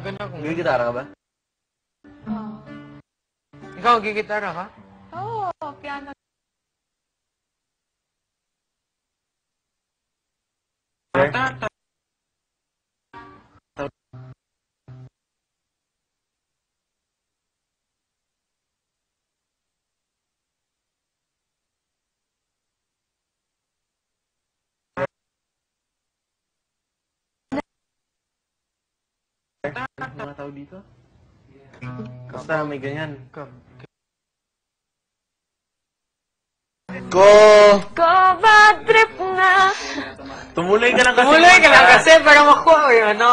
Ganda kung... Gigitara ka ba? Oo. Ikaw, gigitara ka? Oo, piano. Mga tao dito? Basta may ganyan. Ko! Bad trip na. Tumuloy ka lang kasi. Tumuloy ka lang kasi para makuha yung ano.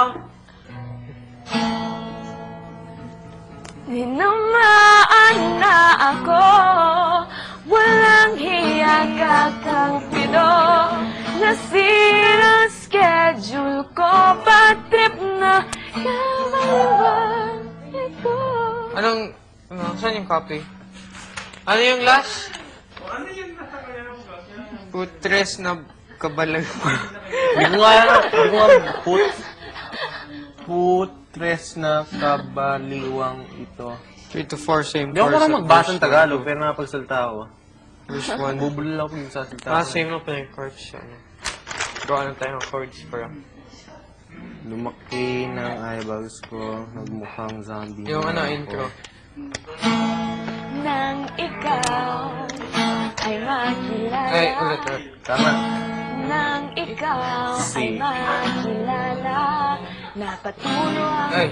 Tinamaan na ako. Walang hiya kakampido. Nasira ang schedule ko. Bad trip na. Kamaliwan ito. Anong... Saan yung copy? Ano yung last? Putres na kabalag. Hindi ko nga putres na kabaliwang ito. 3 to 4, same Hindi ako parang magbasa ng Tagalog, pero napagsalita ako. Verse 1. Bubulol ako yung sasalita Ah, ko. same na pala yung chords. Ano. Gawa na tayo ng chords para... Lumaki ng eyeballs ko, nagmukhang zombie. Yung na ano, ako. intro. Nang ikaw ay makilala. Ay, ulit. Tama. Nang ikaw ay Si. makilala. Napatulo ang Ay.